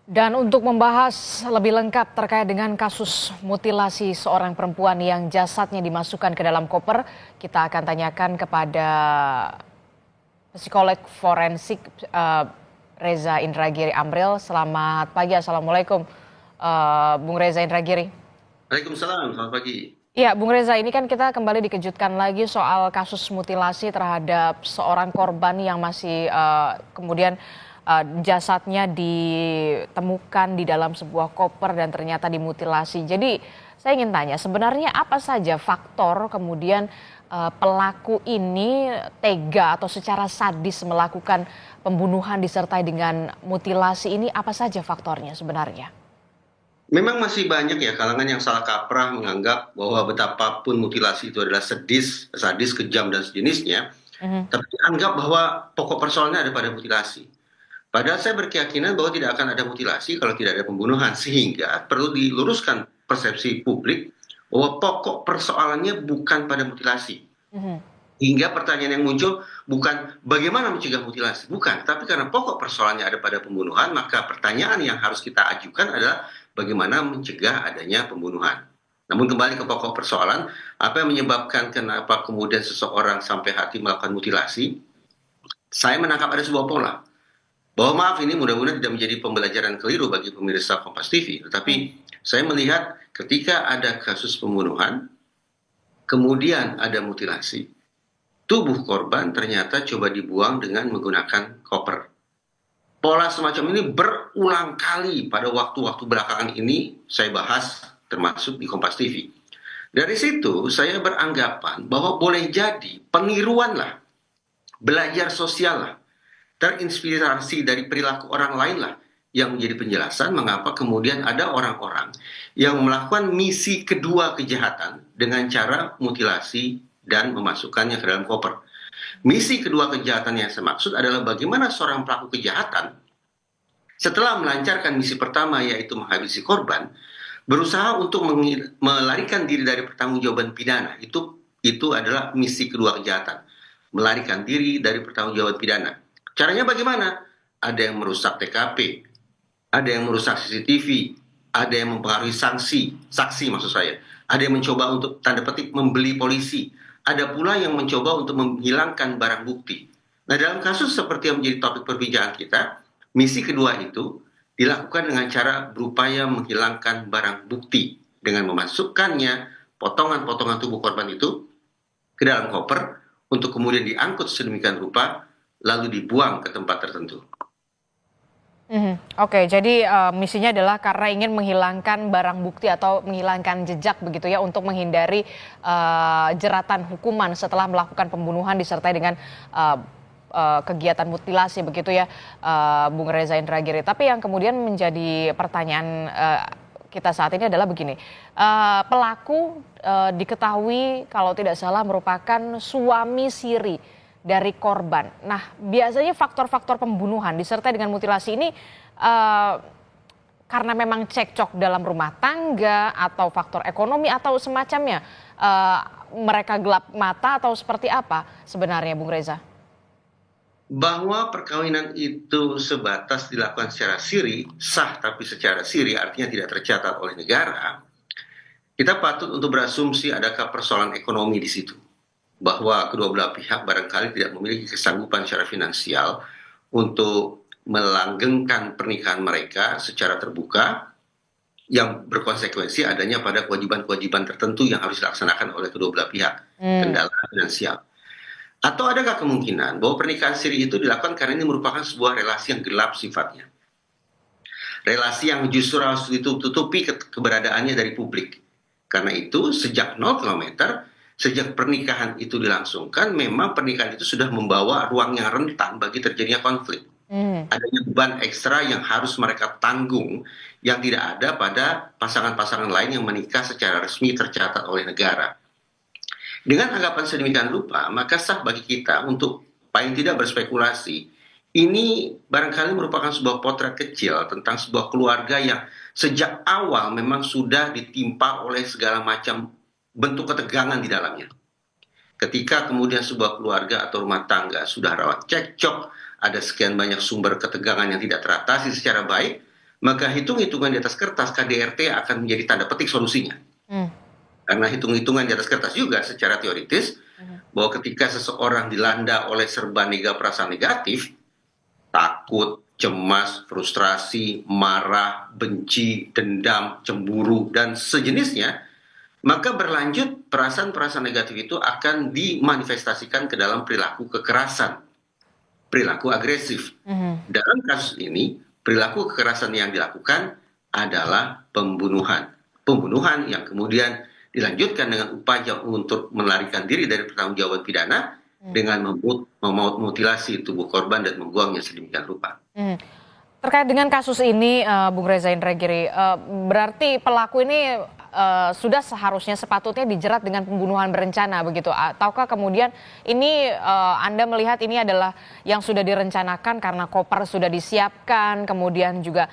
Dan untuk membahas lebih lengkap terkait dengan kasus mutilasi seorang perempuan yang jasadnya dimasukkan ke dalam koper, kita akan tanyakan kepada psikolog forensik Reza Indragiri Amril. Selamat pagi, Assalamualaikum Bung Reza Indragiri. Waalaikumsalam, selamat pagi. Ya, Bung Reza, ini kan kita kembali dikejutkan lagi soal kasus mutilasi terhadap seorang korban yang masih kemudian jasadnya ditemukan di dalam sebuah koper dan ternyata dimutilasi. Jadi saya ingin tanya, sebenarnya apa saja faktor kemudian pelaku ini tega atau secara sadis melakukan pembunuhan disertai dengan mutilasi ini, apa saja faktornya sebenarnya? Memang masih banyak ya kalangan yang salah kaprah menganggap bahwa betapapun mutilasi itu adalah sadis, kejam dan sejenisnya, Mhm. tapi anggap bahwa pokok persoalannya ada pada mutilasi. Padahal saya berkeyakinan bahwa tidak akan ada mutilasi kalau tidak ada pembunuhan, sehingga perlu diluruskan persepsi publik bahwa pokok persoalannya bukan pada mutilasi. Mhm. Hingga pertanyaan yang muncul bukan bagaimana mencegah mutilasi, bukan. Tapi karena pokok persoalannya ada pada pembunuhan, maka pertanyaan yang harus kita ajukan adalah bagaimana mencegah adanya pembunuhan. Namun kembali ke pokok persoalan, apa yang menyebabkan kenapa kemudian seseorang sampai hati melakukan mutilasi, saya menangkap ada sebuah pola. Bahwa maaf ini mudah-mudahan tidak menjadi pembelajaran keliru bagi pemirsa Kompas TV, tetapi saya melihat ketika ada kasus pembunuhan, kemudian ada mutilasi, tubuh korban ternyata coba dibuang dengan menggunakan koper. Pola semacam ini berulang kali pada waktu-waktu belakangan ini saya bahas termasuk di Kompas TV. Dari situ saya beranggapan bahwa boleh jadi peniruan lah, belajar sosial lah, terinspirasi dari perilaku orang lain lah yang menjadi penjelasan mengapa kemudian ada orang-orang yang melakukan misi kedua kejahatan dengan cara mutilasi dan memasukkannya ke dalam koper. Misi kedua kejahatan yang saya maksud adalah bagaimana seorang pelaku kejahatan setelah melancarkan misi pertama yaitu menghabisi korban, berusaha untuk melarikan diri dari pertanggungjawaban pidana. Itu adalah misi kedua kejahatan. Melarikan diri dari pertanggungjawaban pidana. Caranya bagaimana? Ada yang merusak TKP, ada yang merusak CCTV, ada yang mempengaruhi saksi maksud saya. Ada yang mencoba untuk tanda petik membeli polisi. Ada pula yang mencoba untuk menghilangkan barang bukti. Nah, dalam kasus seperti yang menjadi topik perbincangan kita, misi kedua itu dilakukan dengan cara berupaya menghilangkan barang bukti dengan memasukkannya potongan-potongan tubuh korban itu ke dalam koper untuk kemudian diangkut sedemikian rupa lalu dibuang ke tempat tertentu. Oke, jadi misinya adalah karena ingin menghilangkan barang bukti atau menghilangkan jejak begitu ya untuk menghindari jeratan hukuman setelah melakukan pembunuhan disertai dengan eh, kegiatan mutilasi begitu ya, Bung Reza Indragiri. Tapi yang kemudian menjadi pertanyaan kita saat ini adalah begini, pelaku diketahui kalau tidak salah merupakan suami siri dari korban. Nah, biasanya faktor-faktor pembunuhan disertai dengan mutilasi ini eh, karena memang cekcok dalam rumah tangga atau faktor ekonomi atau semacamnya, eh, mereka gelap mata atau seperti apa sebenarnya, Bung Reza? Bahwa perkawinan itu sebatas dilakukan secara siri, sah tapi secara siri artinya tidak tercatat oleh negara, kita patut untuk berasumsi adakah persoalan ekonomi di situ. Bahwa kedua belah pihak barangkali tidak memiliki kesanggupan secara finansial untuk melanggengkan pernikahan mereka secara terbuka yang berkonsekuensi adanya pada kewajiban-kewajiban tertentu yang harus dilaksanakan oleh kedua belah pihak, Hmm. kendala finansial. Atau adakah kemungkinan bahwa pernikahan siri itu dilakukan karena ini merupakan sebuah relasi yang gelap sifatnya. Relasi yang justru harus ditutupi keberadaannya dari publik. Karena itu sejak 0 kilometer, sejak pernikahan itu dilangsungkan, memang pernikahan itu sudah membawa ruang yang rentan bagi terjadinya konflik. Hmm. Adanya beban ekstra yang harus mereka tanggung yang tidak ada pada pasangan-pasangan lain yang menikah secara resmi tercatat oleh negara. Dengan anggapan sedemikian rupa, maka sah bagi kita untuk paling tidak berspekulasi. Ini barangkali merupakan sebuah potret kecil tentang sebuah keluarga yang sejak awal memang sudah ditimpa oleh segala macam bentuk ketegangan di dalamnya. Ketika kemudian sebuah keluarga atau rumah tangga sudah rawan cekcok, ada sekian banyak sumber ketegangan yang tidak teratasi secara baik, maka hitung-hitungan di atas kertas KDRT akan menjadi tanda petik solusinya. Hmm. Karena hitung-hitungan di atas kertas juga secara teoritis, bahwa ketika seseorang dilanda oleh serba perasaan negatif, takut, cemas, frustrasi, marah, benci, dendam, cemburu, dan sejenisnya, maka berlanjut perasaan-perasaan negatif itu akan dimanifestasikan ke dalam perilaku kekerasan, perilaku agresif. Dalam kasus ini, perilaku kekerasan yang dilakukan adalah pembunuhan. Pembunuhan yang kemudian dilanjutkan dengan upaya untuk melarikan diri dari pertanggungjawaban pidana dengan memutilasi tubuh korban dan membuangnya sedemikian rupa. Terkait dengan kasus ini, Bung Reza Indragiri, berarti pelaku ini sudah seharusnya sepatutnya dijerat dengan pembunuhan berencana begitu? Ataukah kemudian ini Anda melihat ini adalah yang sudah direncanakan karena koper sudah disiapkan, kemudian juga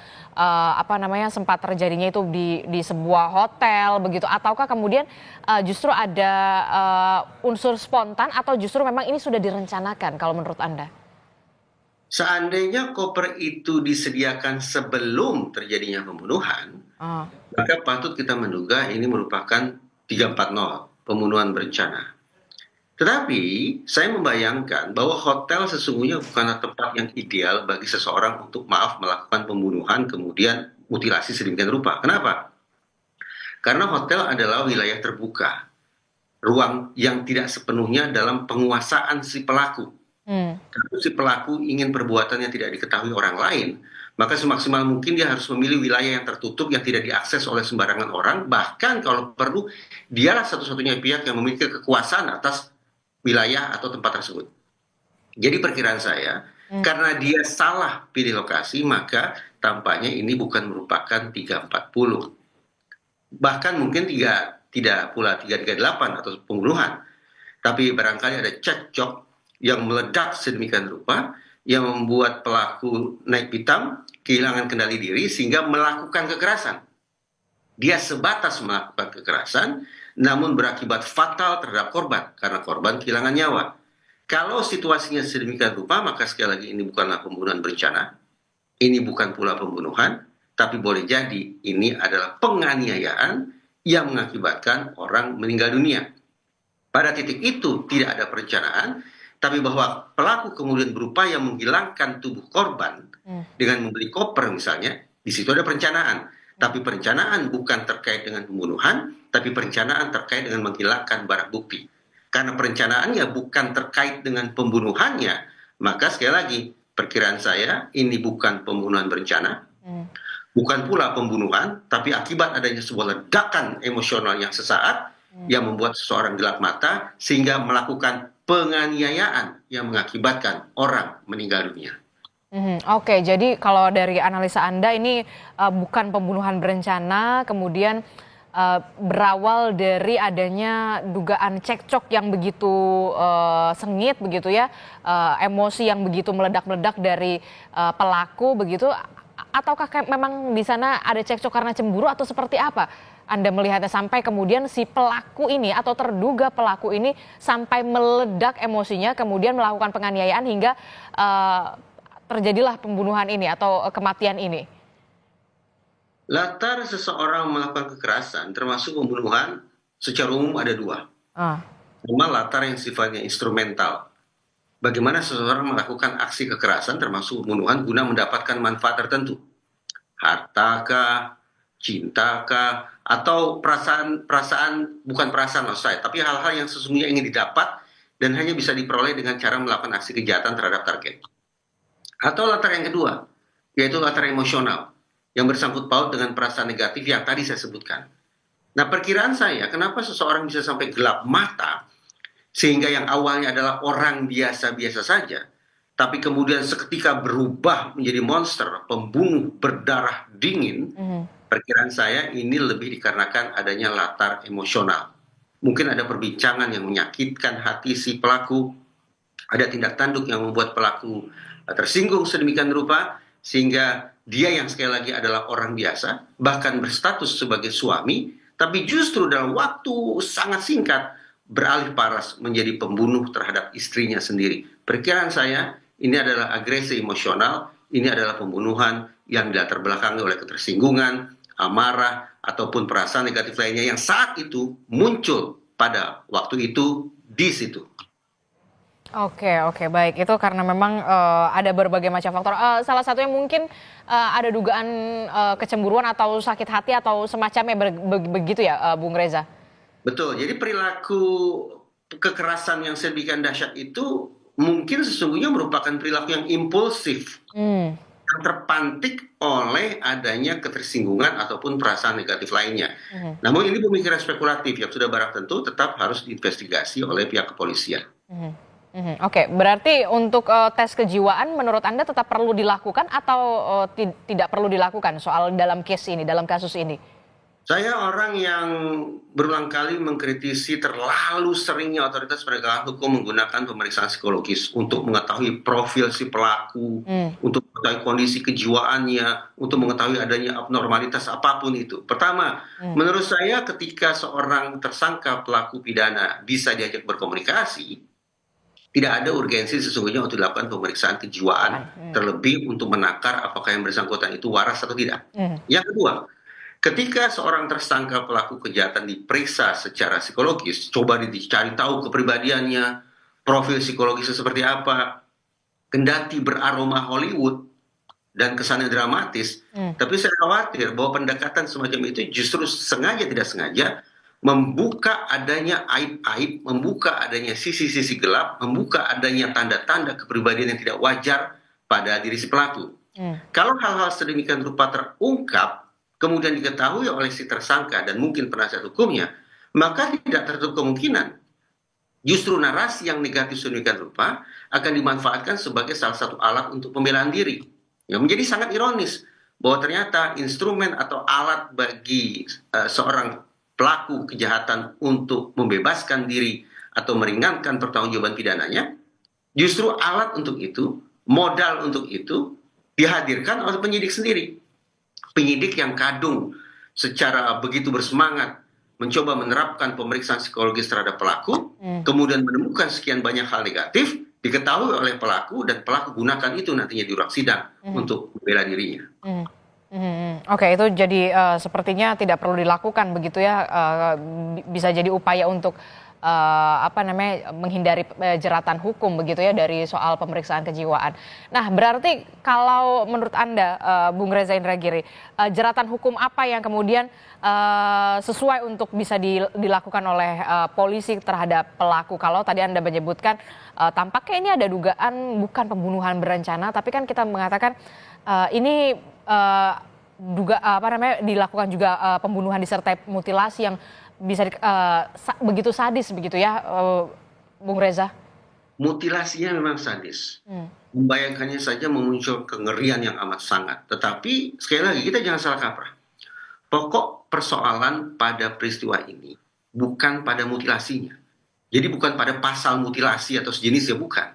sempat terjadinya itu di sebuah hotel begitu? Ataukah kemudian justru ada unsur spontan atau justru memang ini sudah direncanakan kalau menurut Anda? Seandainya koper itu disediakan sebelum terjadinya pembunuhan, maka patut kita menduga ini merupakan 340, pembunuhan berencana. Tetapi saya membayangkan bahwa hotel sesungguhnya bukanlah tempat yang ideal bagi seseorang untuk melakukan pembunuhan kemudian mutilasi sedemikian rupa. Kenapa? Karena hotel adalah wilayah terbuka, ruang yang tidak sepenuhnya dalam penguasaan si pelaku. Kalau si pelaku ingin perbuatannya tidak diketahui orang lain, maka semaksimal mungkin dia harus memilih wilayah yang tertutup yang tidak diakses oleh sembarangan orang, bahkan kalau perlu dialah satu-satunya pihak yang memiliki kekuasaan atas wilayah atau tempat tersebut. Jadi perkiraan saya, karena dia salah pilih lokasi, maka tampaknya ini bukan merupakan 340. Bahkan mungkin tidak pula 338 atau pembunuhan, tapi barangkali ada cekcok yang meledak sedemikian rupa, yang membuat pelaku naik pitam, kehilangan kendali diri, sehingga melakukan kekerasan. Dia sebatas melakukan kekerasan, namun berakibat fatal terhadap korban, karena korban kehilangan nyawa. Kalau situasinya sedemikian rupa, maka sekali lagi ini bukanlah pembunuhan berencana, ini bukan pula pembunuhan, tapi boleh jadi ini adalah penganiayaan yang mengakibatkan orang meninggal dunia. Pada titik itu tidak ada perencanaan, tapi bahwa pelaku kemudian berupaya menghilangkan tubuh korban dengan membeli koper misalnya, di situ ada perencanaan. Tapi perencanaan bukan terkait dengan pembunuhan, tapi perencanaan terkait dengan menghilangkan barang bukti. Karena perencanaannya bukan terkait dengan pembunuhannya, maka sekali lagi perkiraan saya ini bukan pembunuhan berencana, bukan pula pembunuhan, tapi akibat adanya sebuah ledakan emosional yang sesaat yang membuat seseorang gelap mata sehingga melakukan penganiayaan yang mengakibatkan orang meninggal dunia. Oke, jadi kalau dari analisa Anda ini bukan pembunuhan berencana, kemudian berawal dari adanya dugaan cekcok yang begitu sengit begitu ya, emosi yang begitu meledak-meledak dari pelaku begitu, ataukah memang di sana ada cekcok karena cemburu atau seperti apa? Anda melihatnya sampai kemudian si pelaku ini atau terduga pelaku ini sampai meledak emosinya kemudian melakukan penganiayaan hingga terjadilah pembunuhan ini atau kematian ini. Latar seseorang melakukan kekerasan termasuk pembunuhan secara umum ada dua. Pertama, latar yang sifatnya instrumental. Bagaimana seseorang melakukan aksi kekerasan termasuk pembunuhan guna mendapatkan manfaat tertentu. Hartakah, cintakah, atau bukan perasaan maksud saya, tapi hal-hal yang sesungguhnya ingin didapat dan hanya bisa diperoleh dengan cara melakukan aksi kejahatan terhadap target. Atau latar yang kedua, yaitu latar emosional, yang bersangkut paut dengan perasaan negatif yang tadi saya sebutkan. Nah, perkiraan saya, kenapa seseorang bisa sampai gelap mata, sehingga yang awalnya adalah orang biasa-biasa saja, tapi kemudian seketika berubah menjadi monster, pembunuh berdarah dingin, perkiraan saya ini lebih dikarenakan adanya latar emosional. Mungkin ada perbincangan yang menyakitkan hati si pelaku, ada tindak tanduk yang membuat pelaku tersinggung sedemikian rupa, sehingga dia yang sekali lagi adalah orang biasa, bahkan berstatus sebagai suami, tapi justru dalam waktu sangat singkat beralih paras menjadi pembunuh terhadap istrinya sendiri. Perkiraan saya ini adalah agresi emosional ini adalah pembunuhan yang dilatar belakangi oleh ketersinggungan, amarah, ataupun perasaan negatif lainnya yang saat itu muncul pada waktu itu di situ. Oke, oke, baik. Itu karena memang ada berbagai macam faktor. Salah satunya mungkin ada dugaan kecemburuan atau sakit hati atau semacamnya begitu ya, Bung Reza? Betul, jadi perilaku kekerasan yang sedemikian dahsyat itu mungkin sesungguhnya merupakan perilaku yang impulsif, Hmm. yang terpantik oleh adanya ketersinggungan ataupun perasaan negatif lainnya. Mhm. Namun ini pemikiran spekulatif yang sudah barang tentu tetap harus diinvestigasi oleh pihak kepolisian. Mhm. Mhm. Oke, berarti untuk tes kejiwaan menurut Anda tetap perlu dilakukan atau tidak perlu dilakukan soal dalam case ini, dalam kasus ini? Saya orang yang berulang kali mengkritisi terlalu seringnya otoritas penegakan hukum menggunakan pemeriksaan psikologis untuk mengetahui profil si pelaku, Hmm. untuk mengetahui kondisi kejiwaannya, untuk mengetahui adanya abnormalitas apapun itu. Pertama, menurut saya ketika seorang tersangka pelaku pidana bisa diajak berkomunikasi, tidak ada urgensi sesungguhnya untuk dilakukan pemeriksaan kejiwaan, terlebih untuk menakar apakah yang bersangkutan itu waras atau tidak. Hmm. Yang kedua, ketika seorang tersangka pelaku kejahatan diperiksa secara psikologis, coba dicari tahu kepribadiannya, profil psikologisnya seperti apa, kendati beraroma Hollywood dan kesannya dramatis, tapi saya khawatir bahwa pendekatan semacam itu justru sengaja tidak sengaja membuka adanya aib-aib, membuka adanya sisi-sisi gelap, membuka adanya tanda-tanda kepribadian yang tidak wajar pada diri si pelaku. Kalau hal-hal sedemikian rupa terungkap, kemudian diketahui oleh si tersangka dan mungkin penasihat hukumnya, maka tidak tertutup kemungkinan justru narasi yang negatif sedemikian rupa akan dimanfaatkan sebagai salah satu alat untuk pembelaan diri. Yang menjadi sangat ironis bahwa ternyata instrumen atau alat bagi seorang pelaku kejahatan untuk membebaskan diri atau meringankan pertanggungjawaban pidananya, justru alat untuk itu, modal untuk itu dihadirkan oleh penyidik sendiri. Penyidik yang kadung secara begitu bersemangat mencoba menerapkan pemeriksaan psikologis terhadap pelaku, kemudian menemukan sekian banyak hal negatif, diketahui oleh pelaku dan pelaku gunakan itu nantinya di ruang sidang untuk membela dirinya. Oke, itu jadi sepertinya tidak perlu dilakukan begitu ya, bisa jadi upaya untuk menghindari jeratan hukum begitu ya dari soal pemeriksaan kejiwaan. Nah, berarti kalau menurut Anda, Bung Reza Indragiri, jeratan hukum apa yang kemudian sesuai untuk bisa dilakukan oleh polisi terhadap pelaku? Kalau tadi Anda menyebutkan tampaknya ini ada dugaan bukan pembunuhan berencana, tapi kan kita mengatakan ini dilakukan juga pembunuhan disertai mutilasi yang bisa begitu sadis begitu ya, Bung Reza? Mutilasinya memang sadis. Membayangkannya saja memuncul kengerian yang amat sangat. Tetapi sekali lagi kita jangan salah kaprah. Pokok persoalan pada peristiwa ini bukan pada mutilasinya. Jadi bukan pada pasal mutilasi atau sejenisnya, bukan.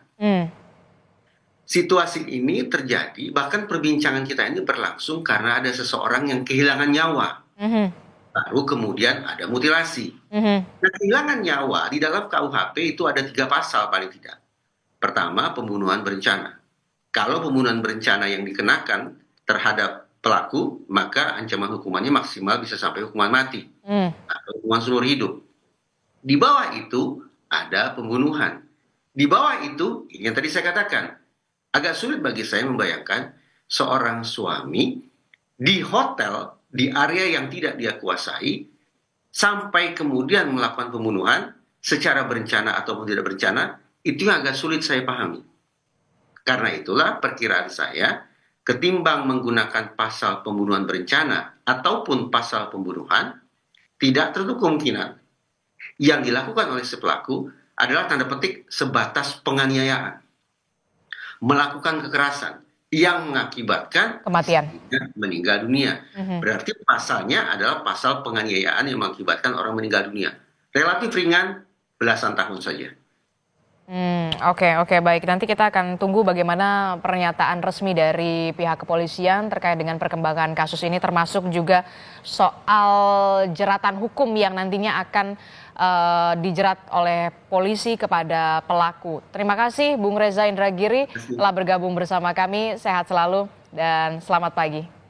Situasi ini terjadi, bahkan perbincangan kita ini berlangsung karena ada seseorang yang kehilangan nyawa. Baru kemudian ada mutilasi. Nah, kehilangan nyawa di dalam KUHP itu ada 3 pasal paling tidak. Pertama, pembunuhan berencana. Kalau pembunuhan berencana yang dikenakan terhadap pelaku, maka ancaman hukumannya maksimal bisa sampai hukuman mati atau hukuman seumur hidup. Di bawah itu ada pembunuhan. Di bawah itu, yang tadi saya katakan, agak sulit bagi saya membayangkan seorang suami di hotel di area yang tidak dia kuasai, sampai kemudian melakukan pembunuhan secara berencana ataupun tidak berencana, itu yang agak sulit saya pahami. Karena itulah perkiraan saya, ketimbang menggunakan pasal pembunuhan berencana ataupun pasal pembunuhan, tidak tertutup kemungkinan yang dilakukan oleh si pelaku adalah tanda petik sebatas penganiayaan, melakukan kekerasan yang mengakibatkan Kematian. meninggal dunia. Berarti pasalnya adalah pasal penganiayaan yang mengakibatkan orang meninggal dunia. Relatif ringan, belasan tahun saja. Oke, baik. Nanti kita akan tunggu bagaimana pernyataan resmi dari pihak kepolisian terkait dengan perkembangan kasus ini, termasuk juga soal jeratan hukum yang nantinya akan dijerat oleh polisi kepada pelaku. Terima kasih Bung Reza Indragiri telah bergabung bersama kami. Sehat selalu dan selamat pagi.